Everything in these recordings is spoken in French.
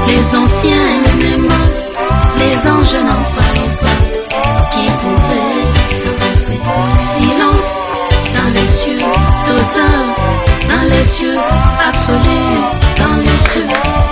les anciens événements, les anges n'en parlent pas, qui pouvaient s'avancer. Silence dans les cieux, total dans les cieux, absolu dans les cieux.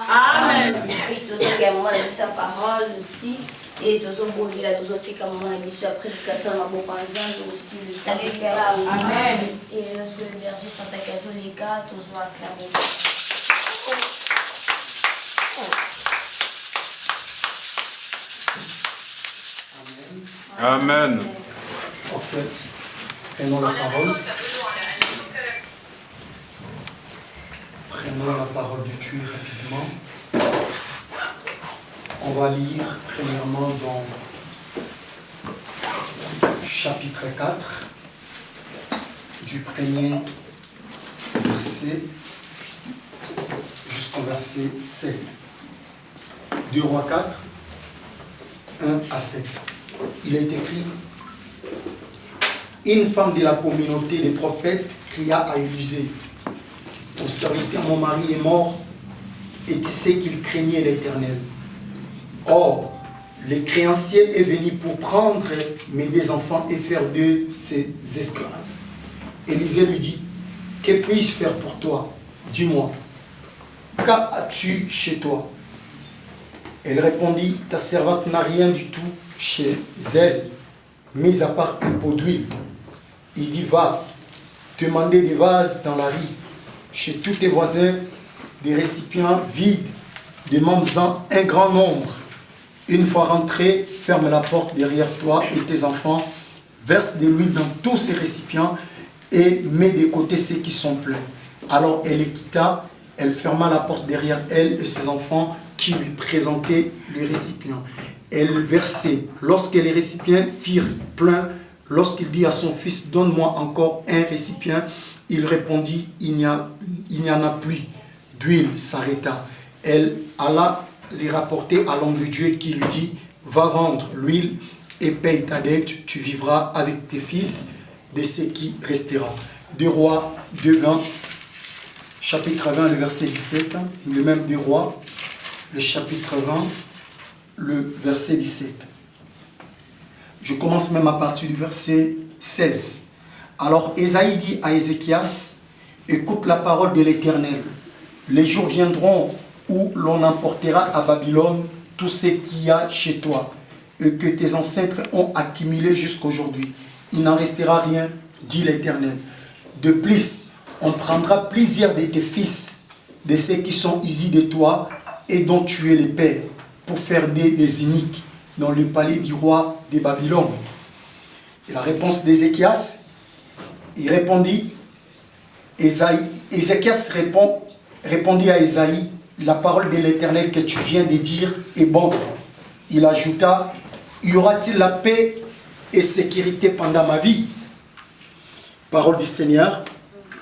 Amen. Oui, tous ceux qui ont sa parole aussi. Et tous ceux qui ont la prédication de ma aussi. Amen. Et lorsque le berger fait ta question, les gars, tous vont acclamer. Amen. En fait, prenons la parole. Prenons la parole de Dieu rapidement. On va lire premièrement dans chapitre 4, du premier verset jusqu'au verset 7. 2 Rois 4, 1 à 7. Il est écrit: une femme de la communauté des prophètes cria à Élisée: ton serviteur, mon mari, est mort, et tu sais qu'il craignait l'Éternel. Or, le créancier est venu pour prendre mes deux enfants et faire d'eux ses esclaves. Élisée lui dit: que puis-je faire pour toi? Dis-moi, qu'as-tu chez toi? Elle répondit: ta servante n'a rien du tout chez elle, mis à part un pot d'huile. Il dit: va demander des vases dans la rue, chez tous tes voisins, des récipients vides, demande-en un grand nombre. Une fois rentré, ferme la porte derrière toi et tes enfants, verse de l'huile dans tous ces récipients et mets de côté ceux qui sont pleins. Alors elle les quitta, elle ferma la porte derrière elle et ses enfants qui lui présentaient les récipients. Elle versait. Lorsque les récipients firent plein, lorsqu'il dit à son fils: donne-moi encore un récipient, il répondit: il n'y en a plus. D'huile s'arrêta. Elle alla les rapporter à l'homme de Dieu qui lui dit: va vendre l'huile et paye ta dette, tu vivras avec tes fils de ce qui restera. 2 Rois 2:20, chapitre 20, le verset 17, le même 2 Rois, le chapitre 20, le verset 17. Je commence même à partir du verset 16. Alors Ésaïe dit à Ézéchias: écoute la parole de l'Éternel. Les jours viendront où l'on emportera à Babylone tout ce qu'il y a chez toi et que tes ancêtres ont accumulé jusqu'aujourd'hui. Il n'en restera rien, dit l'Éternel. De plus, on prendra plusieurs de tes fils, de ceux qui sont issus de toi et dont tu es le père, pour faire des iniques dans le palais du roi de Babylone. Et la réponse d'Ézéchias, il répondit, Ézéchias répondit à Ésaïe: la parole de l'Éternel que tu viens de dire est bonne. Il ajouta: y aura-t-il la paix et sécurité pendant ma vie? Parole du Seigneur.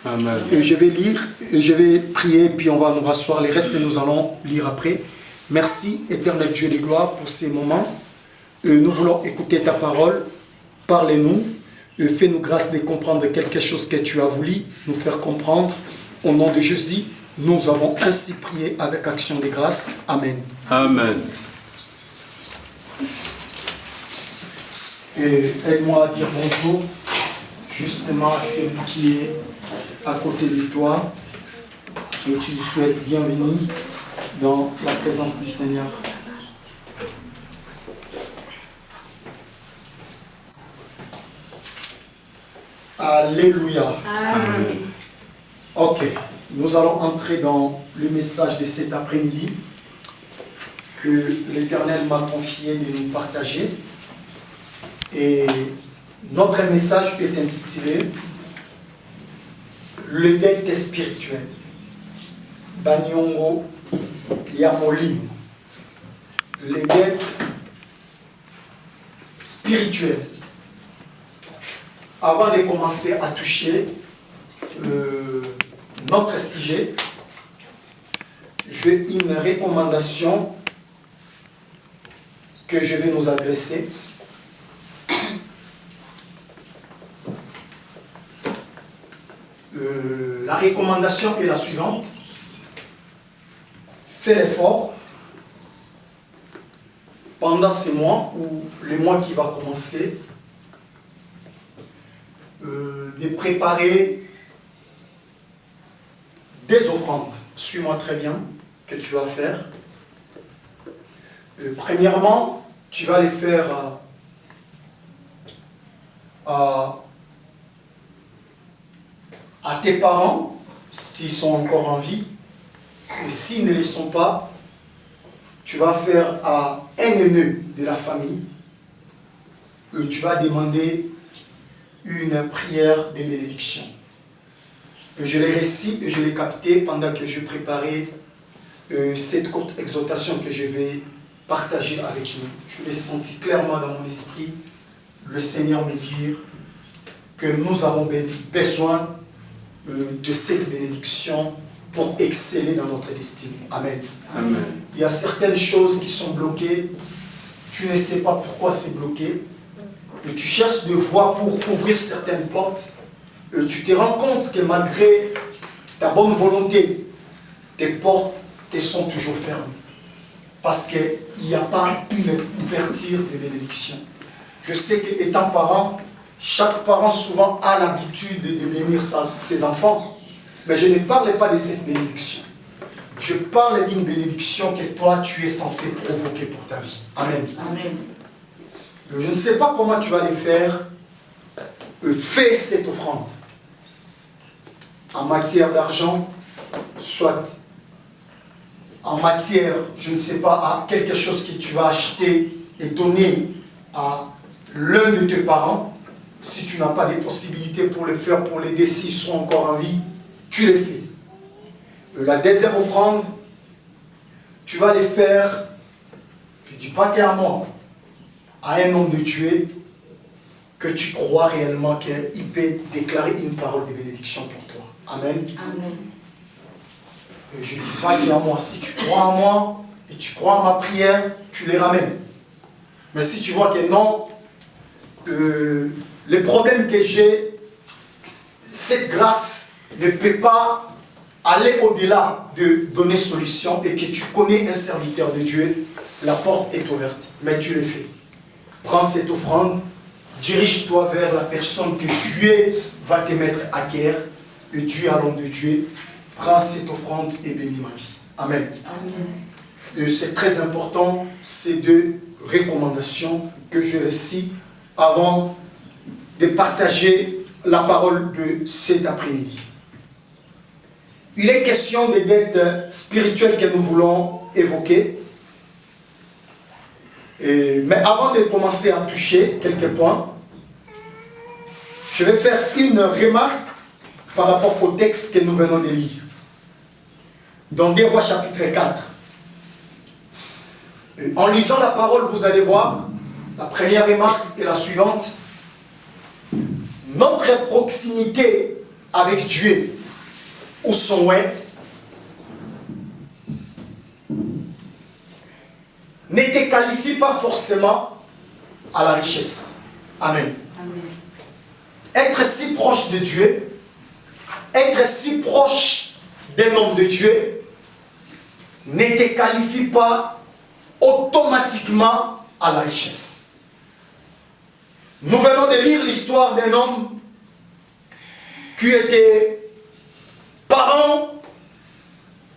Amen. Et je vais lire, et je vais prier, puis on va nous rasseoir. Les restes, nous allons lire après. Merci, éternel Dieu de gloire, pour ces moments. Nous voulons écouter ta parole. Parlez-nous. Fais-nous grâce de comprendre quelque chose que tu as voulu nous faire comprendre. Au nom de Jésus, nous avons ainsi prié avec action de grâce. Amen. Amen. Et aide-moi à dire bonjour justement à celui qui est à côté de toi. Et tu lui souhaites bienvenue dans la présence du Seigneur. Alléluia. Amen. Ok, nous allons entrer dans le message de cet après-midi que l'Éternel m'a confié de nous partager. Et notre message est intitulé Le dette spirituel. Banyongo Yamolim. Le dette spirituel. Avant de commencer à toucher notre sujet, j'ai une recommandation que je vais nous adresser. La recommandation est la suivante. Fais l'effort pendant ces mois ou les mois qui vont commencer de préparer des offrandes. Suis-moi très bien. que tu vas faire. Premièrement, tu vas les faire à tes parents, s'ils sont encore en vie. Et s'ils ne les sont pas, tu vas faire à un aîné de la famille. Et tu vas demander une prière de bénédiction. Je l'ai récité et je l'ai capté pendant que je préparais cette courte exhortation que je vais partager avec nous. Je l'ai senti clairement dans mon esprit, le Seigneur me dire que nous avons besoin de cette bénédiction pour exceller dans notre destinée. Amen. Amen. Il y a certaines choses qui sont bloquées, tu ne sais pas pourquoi c'est bloqué, et tu cherches des voies pour ouvrir certaines portes, et tu te rends compte que malgré ta bonne volonté, tes portes sont toujours fermées. Parce qu'il n'y a pas une ouverture de bénédiction. Je sais qu'étant parent, chaque parent souvent a l'habitude de bénir ses enfants. Mais je ne parle pas de cette bénédiction. Je parle d'une bénédiction que toi, tu es censé provoquer pour ta vie. Amen. Amen. Je ne sais pas comment tu vas les faire. Fais cette offrande. En matière d'argent, soit en matière, je ne sais pas, à quelque chose que tu vas acheter et donner à l'un de tes parents. Si tu n'as pas les possibilités pour le faire, pour l'aider s'ils sont encore en vie, tu les fais. La deuxième offrande, tu vas les faire, je ne dis pas qu'à moi, à un homme de Dieu que tu crois réellement qu'il peut déclarer une parole de bénédiction pour toi. Amen. Amen. Et je ne dis pas qu'à moi. Si tu crois en moi et tu crois en ma prière, tu les ramènes. Mais si tu vois que non, les problèmes que j'ai, cette grâce ne peut pas aller au-delà de donner solution et que tu connais un serviteur de Dieu, la porte est ouverte. Mais tu le fais. Prends cette offrande, dirige-toi vers la personne que Dieu va te mettre à guerre, et Dieu à l'homme de Dieu. Prends cette offrande et bénis ma vie. Amen. Amen. C'est très important, ces deux recommandations que je récite avant de partager la parole de cet après-midi. Il est question des dettes spirituelles que nous voulons évoquer. Mais avant de commencer à toucher quelques points, je vais faire une remarque par rapport au texte que nous venons de lire. Dans 2 Rois chapitre 4. En lisant la parole, vous allez voir, la première remarque est la suivante. Notre proximité avec Dieu ou son loin ne te qualifie pas forcément à la richesse. Amen. Amen. Être si proche de Dieu, être si proche d'un homme de Dieu, ne te qualifie pas automatiquement à la richesse. Nous venons de lire l'histoire d'un homme qui était parent,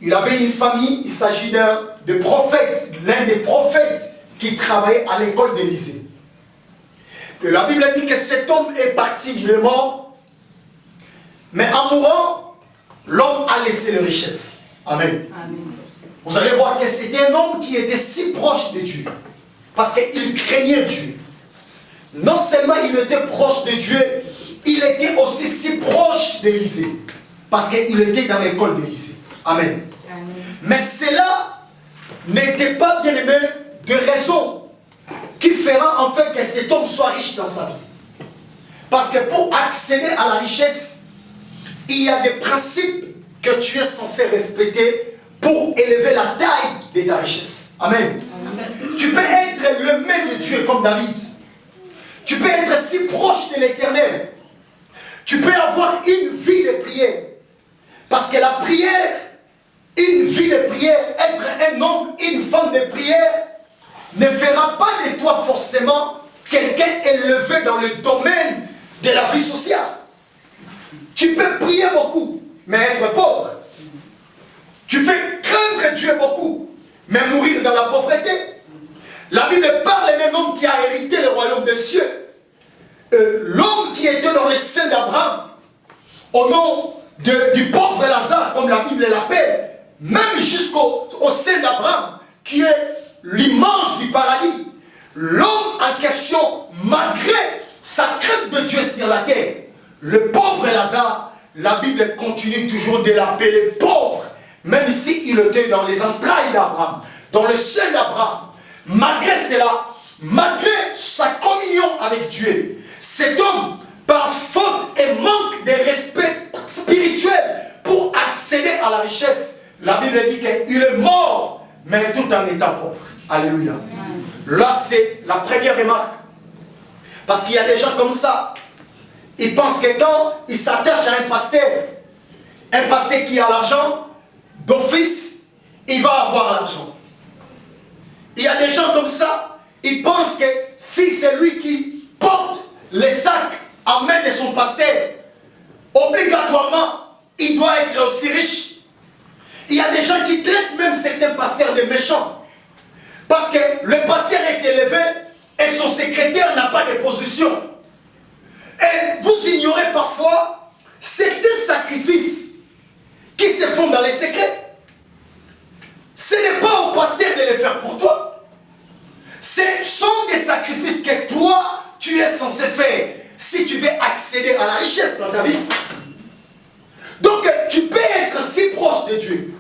il avait une famille, il s'agit d'un prophète, l'un des prophètes qui travaillait à l'école d'Élysée. Et la Bible dit que cet homme est parti, il est mort, mais en mourant, l'homme a laissé les richesses. Amen. Amen. Vous allez voir que c'était un homme qui était si proche de Dieu, parce qu'il craignait Dieu. Non seulement il était proche de Dieu, il était aussi si proche d'Élysée, parce qu'il était dans l'école d'Élysée. Amen. Amen. Mais cela n'était pas, bien aimé, de raison qui fera en fait que cet homme soit riche dans sa vie. Parce que pour accéder à la richesse, il y a des principes que tu es censé respecter pour élever la taille de ta richesse. Amen. Amen. Tu peux être le même Dieu comme David. Tu peux être si proche de l'Éternel. Tu peux avoir une vie de prière. Parce que la prière, une vie de prière, être un homme, une femme de prière, ne fera pas de toi forcément quelqu'un élevé dans le domaine de la vie sociale. Tu peux prier beaucoup, mais être pauvre. Tu fais craindre Dieu beaucoup. mais mourir dans la pauvreté. La Bible parle d'un homme qui a hérité le royaume des cieux. L'homme qui était dans le sein d'Abraham, au nom du pauvre Lazare, comme la Bible l'appelle, même jusqu'au sein d'Abraham, qui est l'image du paradis. L'homme en question, malgré sa crainte de Dieu sur la terre, le pauvre Lazare, la Bible continue toujours de l'appeler pauvre, même s'il était dans les entrailles d'Abraham, dans le sein d'Abraham. Malgré cela, malgré sa communion avec Dieu, cet homme, par faute et manque de respect spirituel pour accéder à la richesse, la Bible dit qu'il est mort, mais tout en étant pauvre. Alléluia. Là, c'est la première remarque. Parce qu'il y a des gens comme ça, ils pensent que quand ils s'attachent à un pasteur qui a l'argent, d'office, il va avoir l'argent. Il y a des gens comme ça, ils pensent que si c'est lui qui porte les sacs en main de son pasteur, obligatoirement, il doit être aussi riche. Il y a des gens qui traitent même certains pasteurs de méchants. Parce que le pasteur est élevé et son secrétaire n'a pas de position. Et vous ignorez parfois certains sacrifices qui se font dans les secrets. Ce n'est pas au pasteur de les faire pour toi. Ce sont des sacrifices que toi, tu es censé faire si tu veux accéder à la richesse dans ta vie. Donc, tu peux être si proche de Dieu.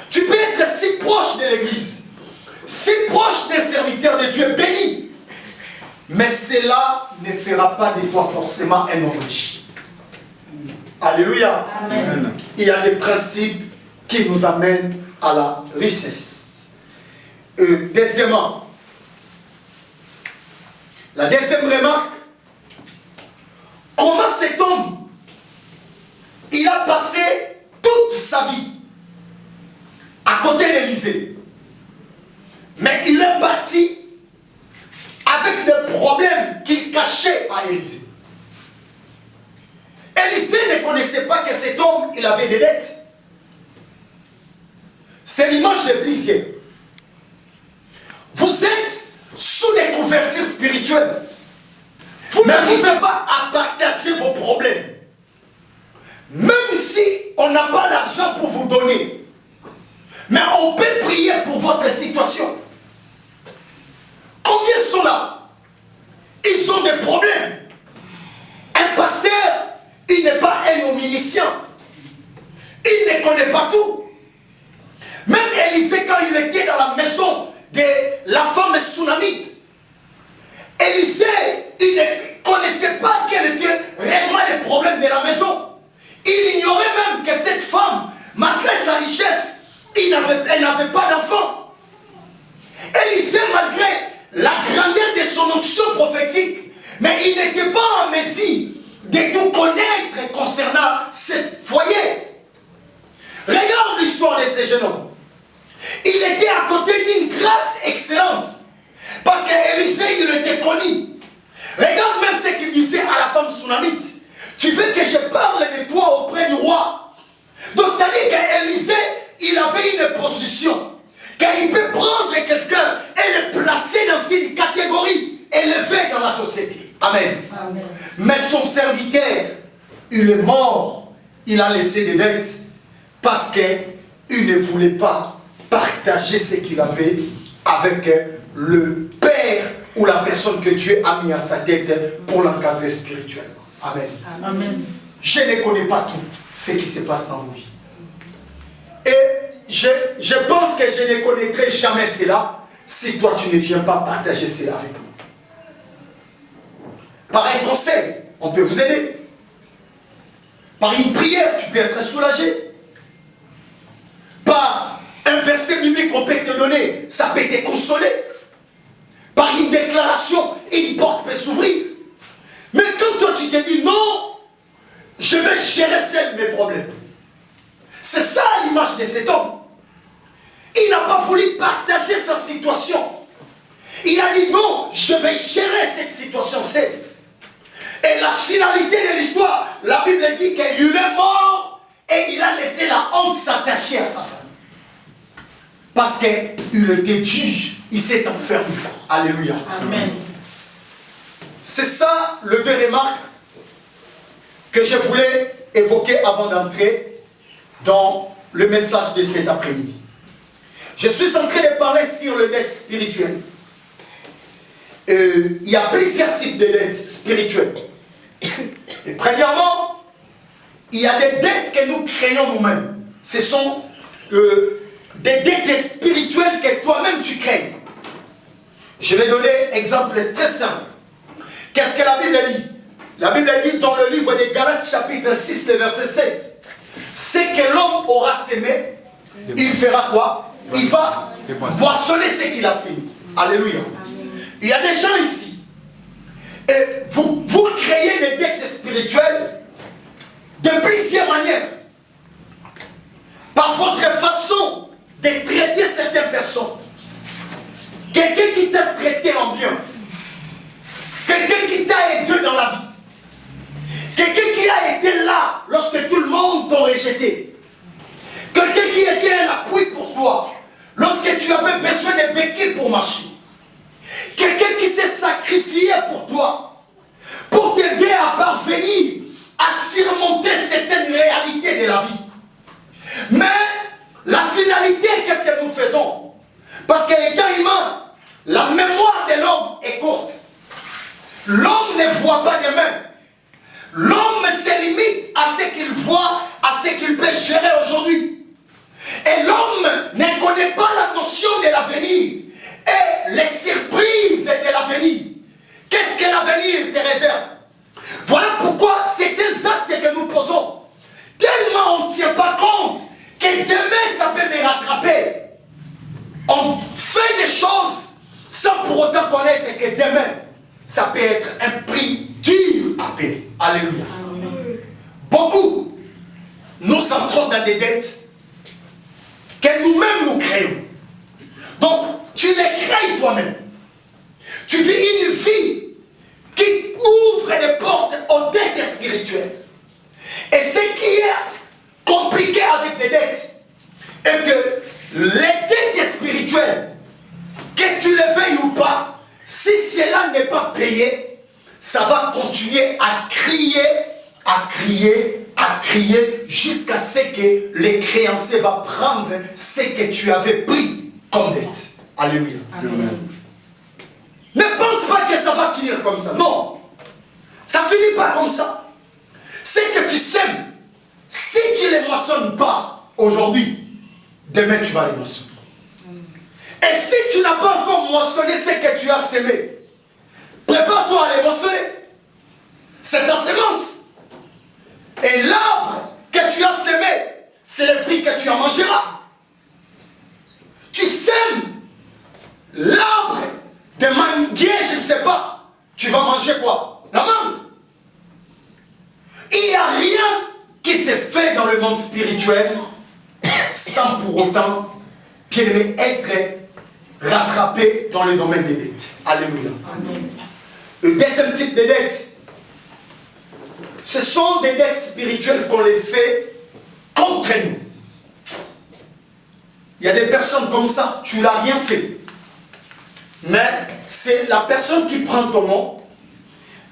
Tu peux être si proche de l'église. Si proche des serviteurs de Dieu béni. Mais cela ne fera pas de toi forcément un homme riche. Alléluia. Amen. Il y a des principes qui nous amènent à la richesse. Deuxièmement, la deuxième remarque, comment cet homme, il a passé toute sa vie à côté d'Élisée. Mais il est parti avec des problèmes qu'il cachait à Élisée. Élisée ne connaissait pas que cet homme, il avait des dettes. C'est l'image de plusieurs. Vous êtes sous des couvertures spirituelles. Vous n'arrivez pas à partager vos problèmes. Même si on n'a pas d'argent pour vous donner. Mais on peut prier pour votre situation. Combien sont là? Ils ont des problèmes. Un pasteur, il n'est pas un omniscient. Il ne connaît pas tout. Même Élisée, quand il était dans la maison de la femme tsunamite, Élisée, il ne connaissait pas quel était réellement les problèmes de la maison. Il ignorait même que cette femme, malgré sa richesse, elle n'avait pas d'enfant. Élisée, malgré la grandeur de son onction prophétique, mais il n'était pas en mesure de tout connaître concernant ce foyer. Regarde l'histoire de ce jeune homme. Il était à côté d'une grâce excellente. Parce qu'Élisée, il était connu. Regarde même ce qu'il disait à la femme tsunamite. Tu veux que je parle de toi auprès du roi? Donc c'est-à-dire qu'Élisée, il avait une position. Qu'il peut prendre quelqu'un et le placer dans une catégorie élevée dans la société. Amen. Amen. Mais son serviteur, il est mort. Il a laissé des dettes. Parce qu'il ne voulait pas partager ce qu'il avait avec le Père ou la personne que Dieu a mis à sa tête pour l'encadrer spirituellement. Amen. Amen. Je ne connais pas tout ce qui se passe dans vos vies. Et je pense que je ne connaîtrai jamais cela si toi tu ne viens pas partager cela avec moi. Par un conseil, on peut vous aider. Par une prière, tu peux être soulagé. Par un verset biblique qu'on peut te donner, ça peut te consoler. Par une déclaration, une porte peut s'ouvrir. Mais quand toi tu te dis non, je vais gérer seul mes problèmes. C'est ça l'image de cet homme. Il n'a pas voulu partager sa situation. Il a dit non, je vais gérer cette situation seul. Et la finalité de l'histoire, la Bible dit qu'il est mort et il a laissé la honte s'attacher à sa femme. Parce qu'il était dur, il s'est enfermé. Alléluia. Amen. C'est ça le deux remarques que je voulais évoquer avant d'entrer dans le message de cet après-midi. Je suis en train de parler sur le dette spirituelle. Il y a plusieurs types de dettes spirituelles. Et premièrement, il y a des dettes que nous créons nous-mêmes. Ce sont des dettes spirituelles que toi-même tu crées. Je vais donner un exemple très simple. Qu'est-ce que la Bible dit? La Bible dit dans le livre de Galates chapitre 6, le verset 7. C'est que l'homme aura sémé, il fera quoi? Il va moissonner ce qu'il a sémé. Alléluia. Il y a des gens ici, et vous créez des dettes spirituelles de plusieurs manières. Par votre façon de traiter certaines personnes. Quelqu'un qui t'a traité en bien. Quelqu'un qui t'a aidé dans la vie. Quelqu'un qui a été là lorsque tout le monde t'a rejeté. Quelqu'un qui était un appui pour toi lorsque tu avais besoin de béquilles pour marcher. Quelqu'un qui s'est sacrifié pour toi, pour t'aider à parvenir à surmonter certaines réalités de la vie. Mais la finalité, qu'est-ce que nous faisons? Parce qu'étant humain, la mémoire de l'homme est courte. L'homme ne voit pas demain. L'homme se limite à ce qu'il voit, à ce qu'il peut gérer aujourd'hui. Et l'homme ne connaît pas la notion de l'avenir et les surprises de l'avenir. Qu'est-ce que l'avenir te réserve? Voilà pourquoi c'est des actes que nous posons. Tellement on ne tient pas compte que demain ça peut me rattraper. On fait des choses sans pour autant connaître que demain ça peut être un prix dur à payer. Alléluia. Beaucoup, nous entrons dans des dettes que nous-mêmes nous créons. Donc, tu les crées toi-même. Tu vis une vie qui ouvre des portes aux dettes spirituelles. Et ce qui est compliqué avec des dettes est que les dettes spirituelles, que tu les veuilles ou pas, si cela n'est pas payé, ça va continuer à crier, à crier, à crier, jusqu'à ce que les créanciers vont prendre ce que tu avais pris comme dette. Alléluia. Amen. Ne pense pas que ça va finir comme ça. Non. Ça ne finit pas comme ça. Ce que tu sèmes, si tu ne les moissonnes pas aujourd'hui, demain tu vas les moissonner. Et si tu n'as pas encore moissonné ce que tu as sémé, prépare-toi à les moissonner. C'est ta semence. Et l'arbre que tu as sémé, c'est le fruit que tu en mangeras. Tu sèmes l'arbre de manguier, je ne sais pas. Tu vas manger quoi? La mangue. Il n'y a rien qui se fait dans le monde spirituel sans pour autant, bien aimé, être rattrapé dans le domaine des dettes. Alléluia. Amen. Le deuxième type de dettes, ce sont des dettes spirituelles qu'on les fait contre nous. Il y a des personnes comme ça, tu n'as rien fait. Mais c'est la personne qui prend ton nom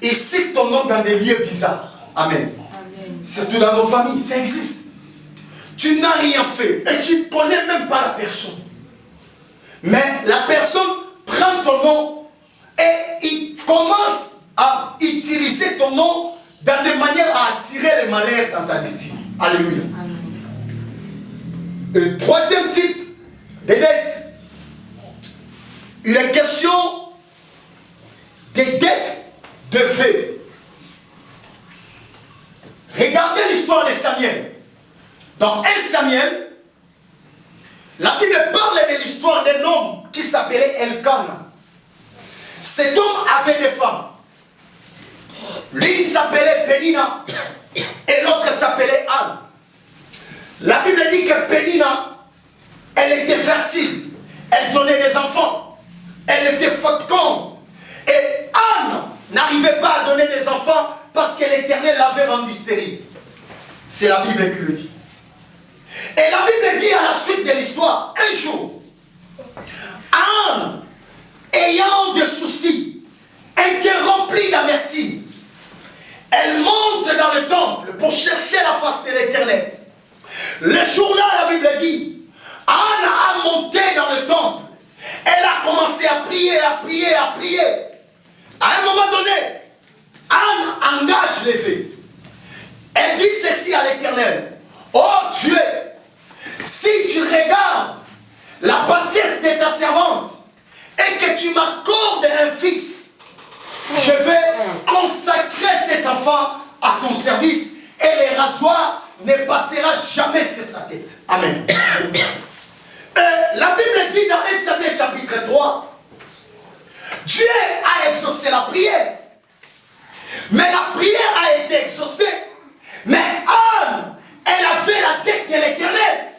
et cite ton nom dans des lieux bizarres. Amen. Amen. Surtout dans nos familles, ça existe. Tu n'as rien fait et tu ne connais même pas la personne. Mais la personne prend ton nom et il commence à utiliser ton nom dans des manières à attirer les malheurs dans ta destinée. Alléluia. Amen. Le troisième type de dette, il est question des dettes de fait. Regardez l'histoire de Samuel. Dans 1 Samuel, la Bible parle de l'histoire d'un homme qui s'appelait Elkanah. Cet homme avait des femmes. L'une s'appelait Pénina et l'autre s'appelait Anne. La Bible dit que Pénina, elle était fertile, elle donnait des enfants, elle était féconde. Et Anne n'arrivait pas à donner des enfants parce que l'Éternel l'avait rendue stérile. C'est la Bible qui le dit. Et la Bible dit à la suite de l'histoire, un jour, commencé à prier, à prier, à prier. À un moment donné, Anne engage les fées. Elle dit ceci à l'Éternel. Oh Dieu, si tu regardes la bassesse de ta servante et que tu m'accordes un fils, je vais consacrer cet enfant à ton service et le rasoir ne passera jamais sur sa tête. Amen. La Bible dit dans 1 Samuel chapitre 3, Dieu a exaucé la prière. Mais la prière a été exaucée. Mais Anne, elle avait la tête de l'Éternel.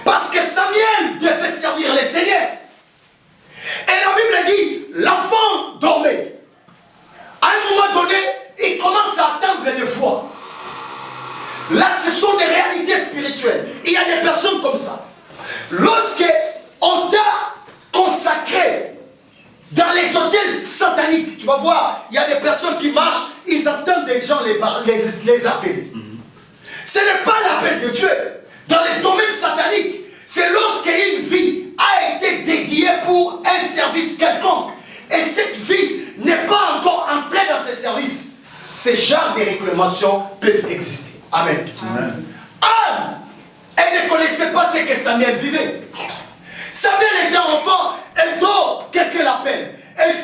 Parce que Samuel devait servir le Seigneur. Et la Bible dit, l'enfant dormait. À un moment donné, il commence à attendre des voix. Là, ce sont des réalités spirituelles. Il y a des personnes comme ça. Lorsque on t'a consacré dans les hôtels sataniques, tu vas voir, il y a des personnes qui marchent, ils entendent des gens les appeler. Ce n'est pas l'appel de Dieu. Dans les domaines sataniques, c'est lorsqu'une vie a été dédiée pour un service quelconque. Et cette vie n'est pas encore entrée dans ce service. Ces genres de réclamations peuvent exister. Amen. Amen. Anne, elle ne connaissait pas ce que Samuel vivait. Samuel était enfant, elle dort, quelqu'un l'appelle.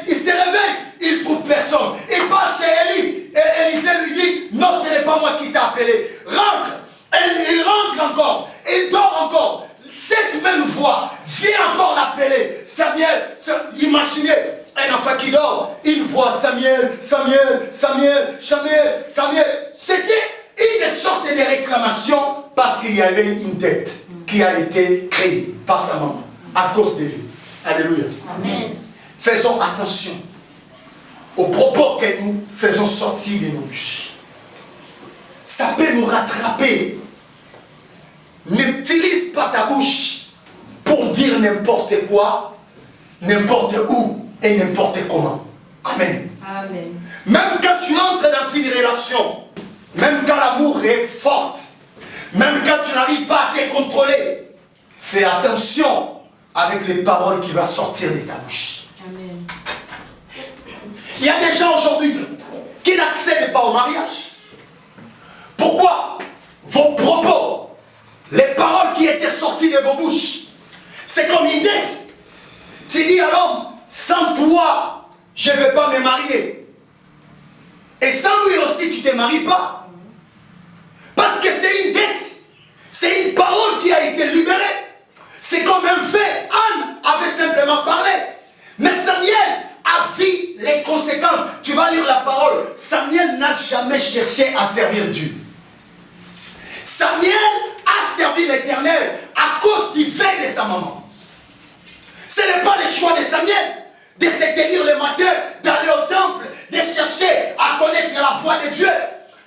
Il se réveille, il ne trouve personne. Il passe chez Élie, et Élisée lui dit, non, ce n'est pas moi qui t'ai appelé. Rentre. Il rentre encore, il dort encore. Cette même voix vient encore l'appeler. Samuel, imaginez un enfant qui dort, une voix, Samuel, Samuel, Samuel, Samuel, Samuel. C'était une sorte de réclamation parce qu'il y avait une dette qui a été créée par sa maman à cause de lui. Alléluia. Amen. Faisons attention aux propos que nous faisons sortir de nos bouches. Ça peut nous rattraper. N'utilise pas ta bouche pour dire n'importe quoi, n'importe où et n'importe comment. Amen. Amen. Même quand tu entres dans une relation, même quand l'amour est fort, même quand tu n'arrives pas à te contrôler, fais attention avec les paroles qui vont sortir de ta bouche. Amen. Il y a des gens aujourd'hui qui n'accèdent pas au mariage. Pourquoi? Vos propos, les paroles qui étaient sorties de vos bouches, c'est comme une dette. Tu dis à l'homme, sans toi, je ne vais pas me marier. Et sans lui aussi, tu ne te maries pas. Parce que c'est une dette. C'est une parole qui a été libérée. C'est comme un fait. Anne avait simplement parlé. Mais Samuel a vu les conséquences. Tu vas lire la parole. Samuel n'a jamais cherché à servir Dieu. Samuel a servi l'Éternel à cause du fait de sa maman. Ce n'est pas le choix de Samuel de se tenir le matin, d'aller au temple, de chercher à connaître la voix de Dieu.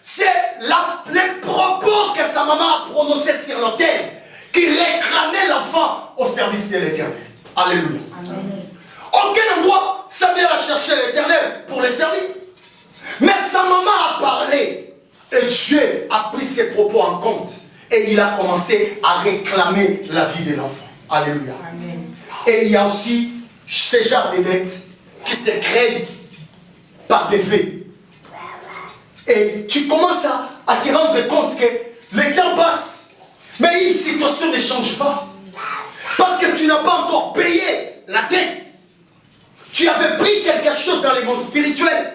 C'est les propos que sa maman a prononcés sur l'autel qui réclamaient l'enfant au service de l'Éternel. Alléluia. Amen. Aucun endroit Samuel a cherché l'Éternel pour le servir. Mais sa maman a parlé. Et Dieu a pris ses propos en compte. Et il a commencé à réclamer la vie de l'enfant. Alléluia. Amen. Et il y a aussi ce genre de dettes qui se créent par des faits. Et tu commences à te rendre compte que le temps passe. Mais une situation ne change pas. Parce que tu n'as pas encore payé la dette. Tu avais pris quelque chose dans le monde spirituel.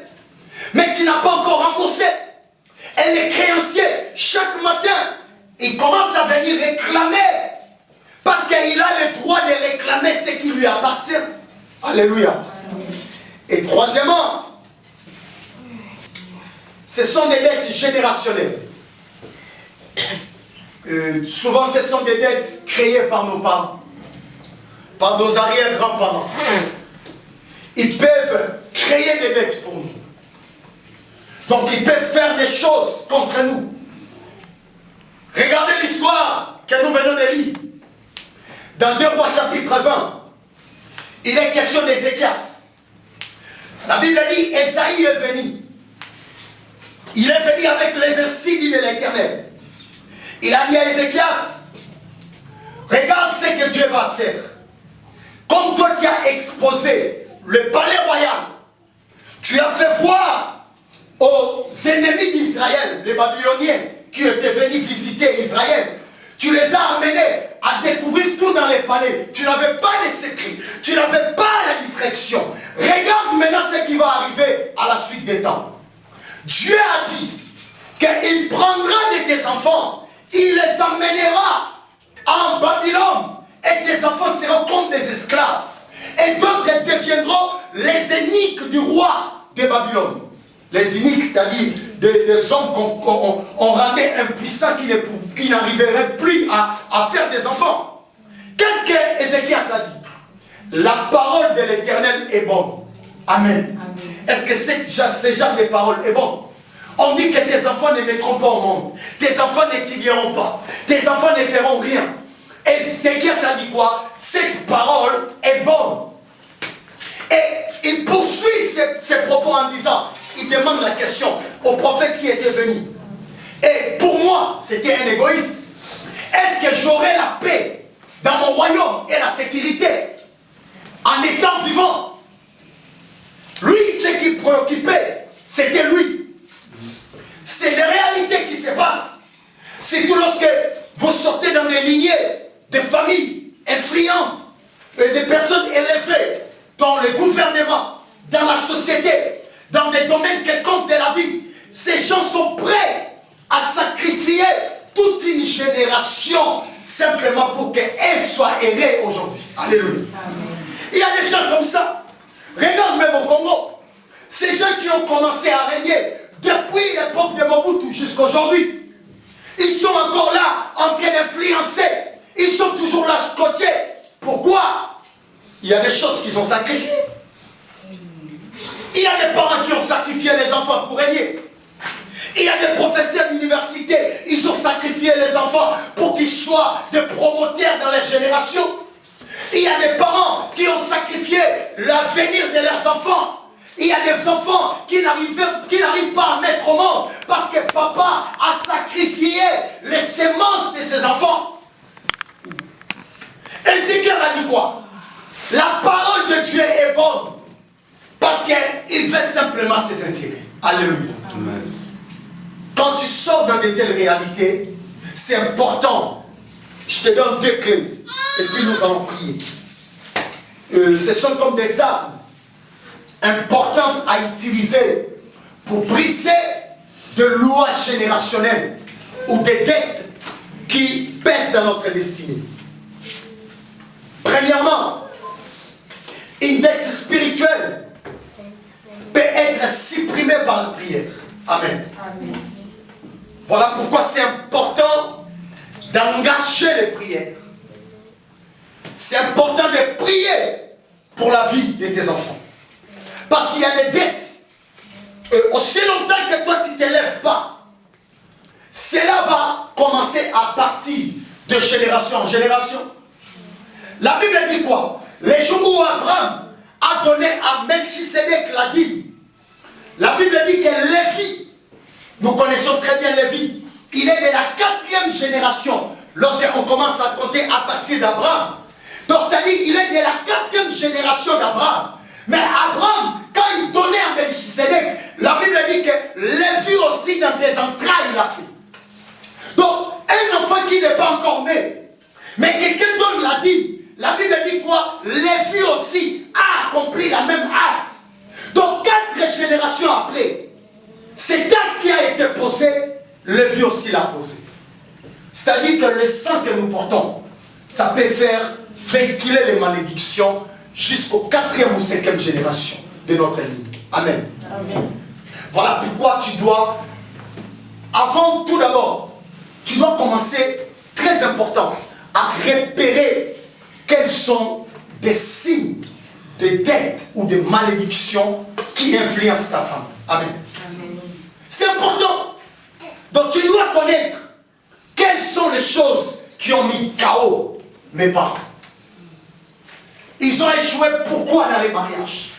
Mais tu n'as pas encore remboursé. Et les créanciers, chaque matin, ils commencent à venir réclamer. Parce qu'il a le droit de réclamer ce qui lui appartient. Alléluia. Et troisièmement, ce sont des dettes générationnelles. Souvent, ce sont des dettes créées par nos parents, par nos arrière-grands-parents. Ils peuvent créer des dettes pour nous. Donc, ils peuvent faire des choses contre nous. Regardez l'histoire que nous venons de lire. Dans 2 Rois chapitre 20, il est question d'Ézéchias. La Bible dit, Esaïe est venu. Il est venu avec les insignes de l'Éternel. Il a dit à Ézéchias, regarde ce que Dieu va faire. Comme comme toi tu as exposé le palais royal, tu as fait voir aux ennemis d'Israël, les Babyloniens, qui étaient venus visiter Israël, tu les as amenés à découvrir tout dans les palais. Tu n'avais pas de secret, tu n'avais pas la distraction. Regarde maintenant ce qui va arriver à la suite des temps. Dieu a dit qu'il prendra de tes enfants, il les emmènera en Babylone, et tes enfants seront comme des esclaves. Et d'autres deviendront les eunuques du roi de Babylone. Les eunuques, c'est-à-dire des hommes qu'on rendait impuissants, qui n'arriveraient plus à faire des enfants. Qu'est-ce que Ézéchias a dit? La parole de l'Éternel est bonne. Amen. Est-ce que ce genre de parole est bon? On dit que tes enfants ne mettront pas au monde. Tes enfants n'étudieront pas. Tes enfants ne feront rien. Et Ézéchias a dit quoi? Cette parole est bonne. Et il poursuit ses propos en disant, il demande la question au prophète qui était venu. Et pour moi, c'était un égoïste. Est-ce que j'aurai la paix dans mon royaume et la sécurité en étant vivant? Lui, ce qui préoccupait, c'était lui. C'est les réalités qui se passent. Surtout lorsque vous sortez dans des lignées de familles influentes et des personnes élevées dans le gouvernement, dans la société, dans des domaines quelconques de la vie. Ces gens sont prêts à sacrifier toute une génération simplement pour qu'elle soit aidée aujourd'hui. Alléluia. Il y a des gens comme ça. Regarde même au Congo. Ces gens qui ont commencé à régner depuis l'époque de Mobutu jusqu'à aujourd'hui. Ils sont encore là en train d'influencer. Ils sont toujours là scotchés. Pourquoi? Il y a des choses qu'ils ont sacrifiées. Il y a des parents qui ont sacrifié les enfants pour régner. Il y a des professeurs d'université, ils ont sacrifié les enfants pour qu'ils soient des promoteurs dans leur génération. Il y a des parents qui ont sacrifié l'avenir de leurs enfants. Il y a des enfants qui n'arrivent pas à mettre au monde parce que papa a sacrifié les semences de ses enfants. Ézéchiel a dit quoi? La parole de Dieu est bonne parce qu'il veut simplement ses intérêts. Alléluia. Amen. Quand tu sors dans de telles réalités, c'est important. Je te donne 2 clés et puis nous allons prier. Ce sont comme des armes importantes à utiliser pour briser de lois générationnelles ou des dettes qui pèsent dans notre destinée. Premièrement, une dette spirituelle peut être supprimée par la prière. Amen. Amen. Voilà pourquoi c'est important d'engager les prières. C'est important de prier pour la vie de tes enfants. Parce qu'il y a des dettes. Et aussi longtemps que toi tu ne t'élèves pas, cela va commencer à partir de génération en génération. La Bible dit quoi? Les jours où Abraham a donné à Melchisedec la dîme, la Bible dit que Lévi, nous connaissons très bien Lévi, il est de la 4e génération lorsqu'on commence à compter à partir d'Abraham. Donc c'est-à-dire il est de la 4e génération d'Abraham. Mais Abraham, quand il donnait à Melchisedec, la Bible dit que Lévi aussi dans tes entrailles l'a fait. Donc un enfant qui n'est pas encore né, mais quelqu'un donne la dîme, la Bible dit quoi? Lévi aussi a accompli la même acte. Donc 4 générations après, cet acte qui a été posé, Lévi aussi l'a posé. C'est-à-dire que le sang que nous portons, ça peut faire véhiculer les malédictions jusqu'au 4e ou 5e génération de notre ligne. Amen. Amen. Voilà pourquoi tu dois, avant tout d'abord, tu dois commencer, très important, à repérer quels sont des signes de dette ou de malédiction qui influencent ta femme. Amen. Amen. C'est important. Donc tu dois connaître quelles sont les choses qui ont mis KO mes parents. Ils ont échoué pourquoi dans les mariages?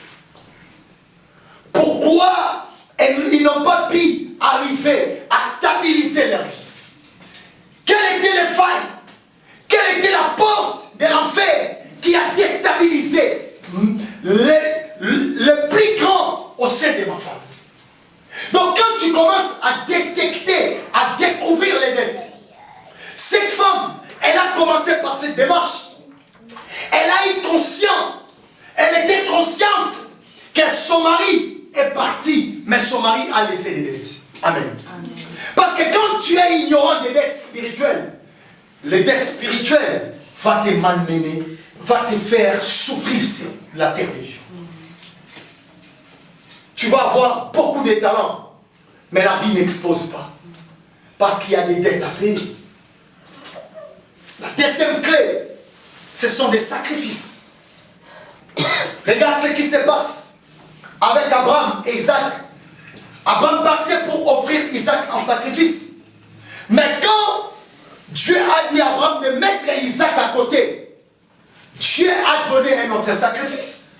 Pourquoi ils n'ont pas pu arriver à stabiliser leur vie? Quelles étaient les failles? Quelle était la porte de l'enfer qui a déstabilisé le plus grand au sein de ma famille. Donc quand tu commences à détecter, à découvrir les dettes, cette femme, elle a commencé par cette démarche. Elle a eu conscience, elle était consciente que son mari est parti, mais son mari a laissé les dettes. Amen. Amen. Parce que quand tu es ignorant des dettes spirituelles, les dettes spirituelles vont te malmener, vont te faire souffrir sur la terre des vivants. Tu vas avoir beaucoup de talents, mais la vie n'expose pas. Parce qu'il y a des dettes à payer. La deuxième clé, ce sont des sacrifices. Regarde ce qui se passe avec Abraham et Isaac. Abraham partait pour offrir Isaac en sacrifice. Mais quand Dieu a dit à Abraham de mettre Isaac à côté, Dieu a donné un autre sacrifice.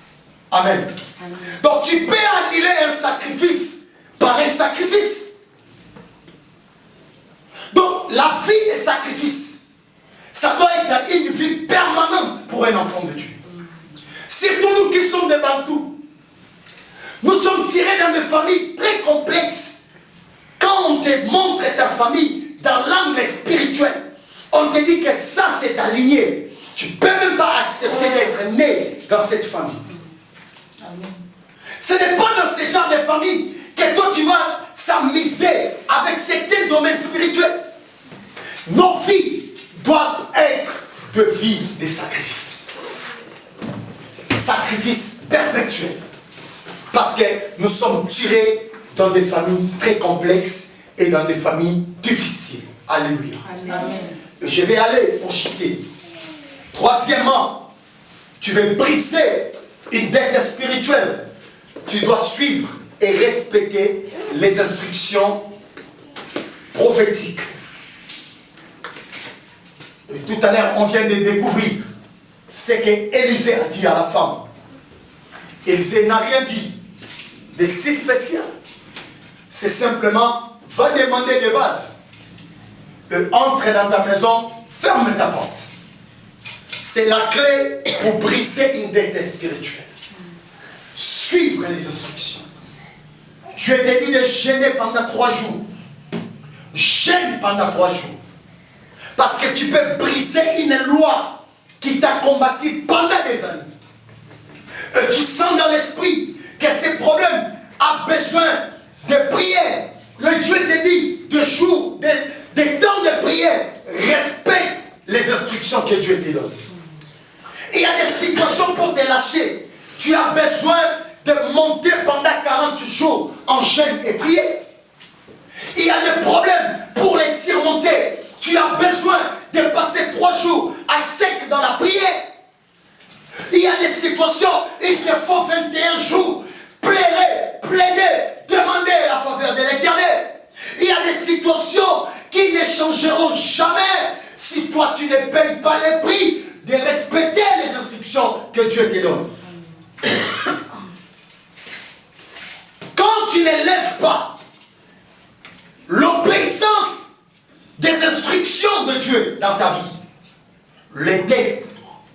Amen. Amen. Donc tu peux annuler un sacrifice par un sacrifice. Donc la vie des sacrifices, ça doit être une vie permanente pour un enfant de Dieu. Surtout nous qui sommes des Bantous. Nous sommes tirés dans des familles très complexes. Quand on te montre ta famille dans l'angle spirituel, on te dit que ça c'est aligné. Tu ne peux même pas accepter d'être né dans cette famille. Amen. Ce n'est pas dans ce genre de famille que toi tu vas s'amuser avec certains domaines spirituels. Nos vies doivent être de vie des sacrifices. Des sacrifices perpétuels. Parce que nous sommes tirés dans des familles très complexes et dans des familles difficiles. Alléluia. Amen. Je vais aller pour chuter. Troisièmement, tu veux briser une dette spirituelle. Tu dois suivre et respecter les instructions prophétiques. Et tout à l'heure, on vient de découvrir ce qu'Élisée a dit à la femme. Élisée n'a rien dit de si spécial. C'est simplement, va demander des vases. Entre dans ta maison, ferme ta porte. C'est la clé pour briser une dette spirituelle. Suivre les instructions. Je te dis de jeûner pendant 3 jours. Jeûne pendant 3 jours. Parce que tu peux briser une loi qui t'a combattu pendant des années. Et tu sens dans l'esprit que ce problème a besoin de prière. Le Dieu te dit de jours, de temps de prière. Respecte les instructions que Dieu te donne. Il y a des situations pour te lâcher. Tu as besoin de monter pendant 40 jours en jeûne et prière. Il y a des problèmes pour les surmonter. Tu as besoin de passer 3 jours à sec dans la prière. Il y a des situations, il te faut 21 jours. Plaider, demander la faveur de l'Éternel. Il y a des situations qui ne changeront jamais si toi tu ne payes pas les prix de respecter les instructions que Dieu te donne. Quand tu ne lèves pas l'obéissance des instructions de Dieu dans ta vie, les dettes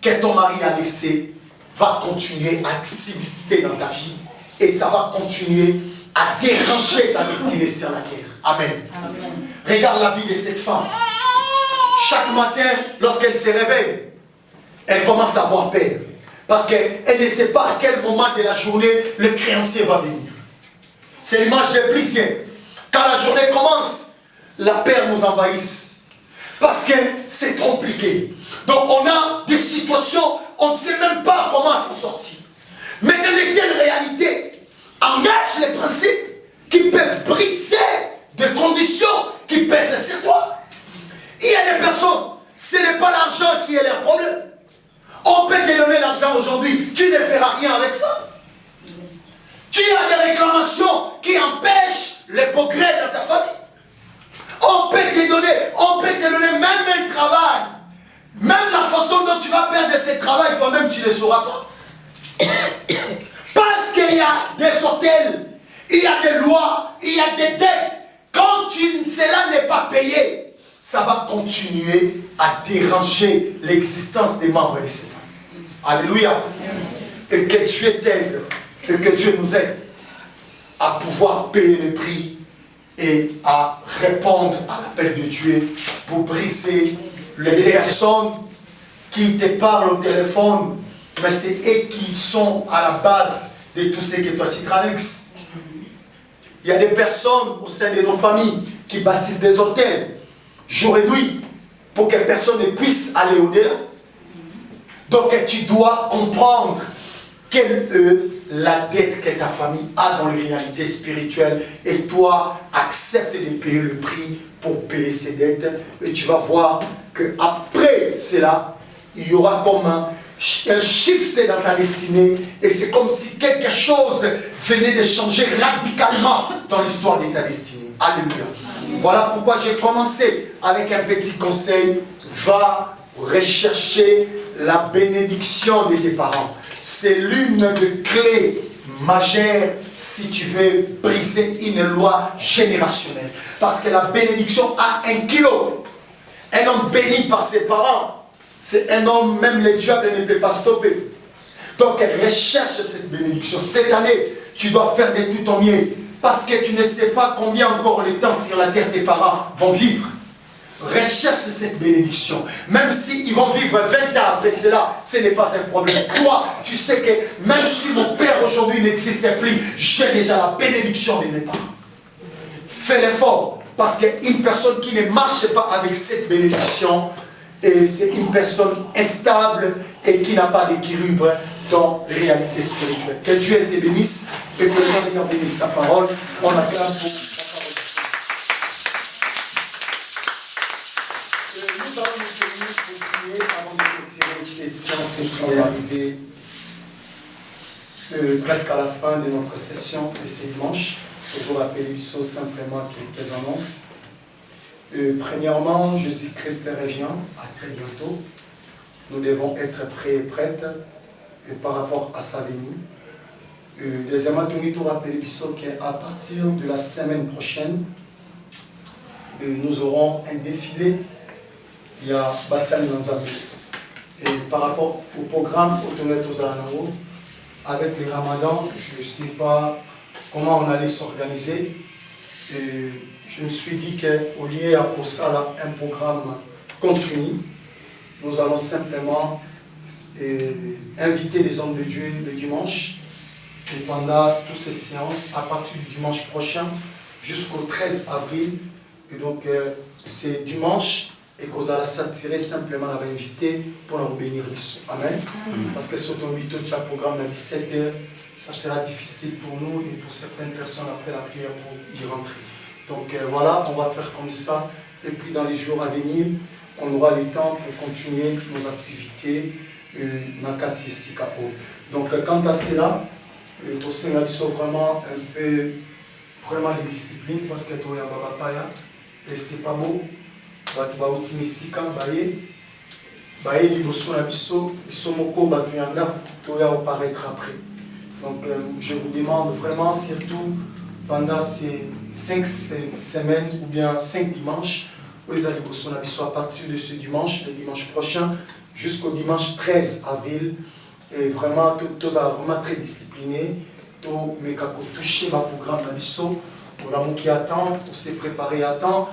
que ton mari a laissées va continuer à subsister dans ta vie et ça va continuer à déranger ta destinée sur la terre. Amen. Amen. Regarde la vie de cette femme. Chaque matin, lorsqu'elle se réveille, elle commence à avoir peur. Parce qu'elle ne sait pas à quel moment de la journée le créancier va venir. C'est l'image des policiers. Quand la journée commence, la peur nous envahisse. Parce que c'est compliqué. Donc on a des situations, on ne sait même pas comment s'en sortir. Mais dans de telles réalités, engage les principes qui peuvent briser des conditions qui pèsent sur toi. Il y a des personnes, ce n'est pas l'argent qui est leur problème. On peut te donner l'argent aujourd'hui, tu ne feras rien avec ça. Tu as des réclamations qui empêchent les progrès dans ta famille. On peut te donner même un travail. Même la façon dont tu vas perdre ce travail, toi-même tu ne le sauras pas. Parce qu'il y a des hôtels, il y a des lois, il y a des dettes. Quand cela n'est pas payé, ça va continuer à déranger l'existence des membres de cette famille. Alléluia. et que Dieu t'aide et que Dieu nous aide à pouvoir payer le prix et à répondre à l'appel de Dieu pour briser les personnes qui te parlent au téléphone, mais c'est eux qui sont à la base de tout ce que toi tu traverses. Il y a des personnes au sein de nos familles qui bâtissent des hôtels jour et nuit pour que personne ne puisse aller au-delà. Donc tu dois comprendre quelle est la dette que ta famille a dans les réalités spirituelles et toi accepte de payer le prix pour payer ces dettes et tu vas voir qu'après cela il y aura comme un shift dans ta destinée et c'est comme si quelque chose venait de changer radicalement dans l'histoire de ta destinée. Alléluia. Voilà pourquoi j'ai commencé avec un petit conseil. Va rechercher la bénédiction de tes parents. C'est l'une des clés majeures si tu veux briser une loi générationnelle. Parce que la bénédiction a 1 kilo. Un homme béni par ses parents, c'est un homme, même les diables ne peuvent pas stopper. Donc recherche cette bénédiction. Cette année, tu dois faire de tout ton mieux. Parce que tu ne sais pas combien encore le temps sur la terre tes parents vont vivre. Recherche cette bénédiction. Même s'ils vont vivre 20 ans après cela, ce n'est pas un problème. Toi, tu sais que même si mon père aujourd'hui n'existait plus, j'ai déjà la bénédiction de mes parents. Fais l'effort. Parce qu'une personne qui ne marche pas avec cette bénédiction, c'est une personne instable et qui n'a pas d'équilibre dans les réalités spirituelles. Que Dieu te bénisse et que le Seigneur bénisse sa parole. On acclame pour sa parole. Nous allons nous continuer avant de retirer cette séance qui est arrivée presque à la fin de notre session de ce dimanche. Je vous rappelle simplement quelques annonces. Premièrement, Jésus-Christ revient à très bientôt. Nous devons être prêts et prêtes par rapport à sa venue. Deuxièmement, nous te rappelons qu'à partir de la semaine prochaine, nous aurons un défilé. Il y a Bassal Nanzabi. Et par rapport au programme Autonet aux Aranao, avec les ramadans, je ne sais pas comment on allait s'organiser. Je me suis dit qu'au lieu à ça, un programme continu, nous allons simplement inviter les hommes de Dieu le dimanche et pendant toutes ces séances, à partir du dimanche prochain jusqu'au 13 avril. Et donc, c'est dimanche et qu'on allons s'attirer simplement à l'inviter pour nous bénir. Amen. Parce que sur ton 8 autres programme à 17h, ça sera difficile pour nous et pour certaines personnes après la prière pour y rentrer. Donc voilà, on va faire comme ça. Et puis dans les jours à venir, on aura le temps pour continuer nos activités dans le quartier Sikapo. Donc quant à cela, tu sais, vraiment un peu vraiment les disciplines parce que tu as un papaya et c'est pas beau. Tu vas utiliser Sika, baye liboso na biso, biso moko batu yanga, tu vas apparaître après. Donc je vous demande vraiment, surtout pendant ces 5 semaines ou bien 5 dimanches, à partir de ce dimanche, le dimanche prochain, jusqu'au dimanche 13 avril, et vraiment, tous vraiment très disciplinés, tous mes toucher ma programme pour l'amour qui attend, pour se préparer à temps,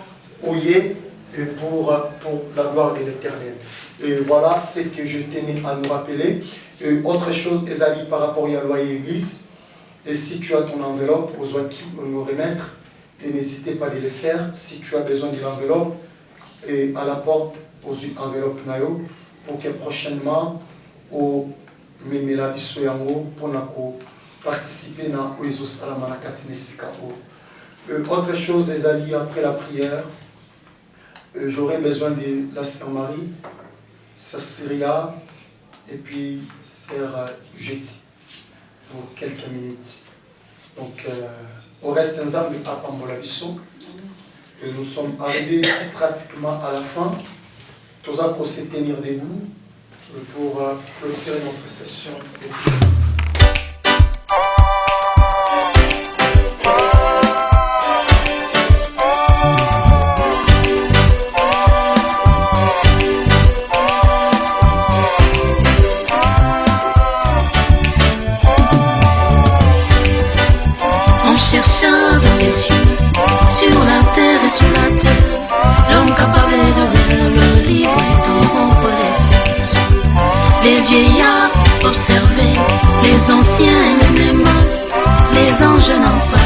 et pour la gloire de l'Éternel. Et voilà ce que je tenais à nous rappeler. Autre chose, Ezali, par rapport à la loi et l'église, et si tu as ton enveloppe, aux oies qui nous remettre, et n'hésitez pas à le faire. Si tu as besoin de l'enveloppe, et à la porte, aux enveloppes Nayo, pour que prochainement, au Memela Isoyango, pour participer à l'Oizo Salamana Katinesikao. Autre chose, Ezali, après la prière, j'aurai besoin de la sœur Marie, sœur Syria, et puis sœur Jetty, pour quelques minutes. Donc, au reste d'un an, nous sommes arrivés pratiquement à la fin. Tous pour se tenir debout pour clôturer notre session. sur la terre, l'homme capable d'ouvrir le livre et de rompre les cercles. Les vieillards observaient, les anciens aimaient, les anges n'en parlent.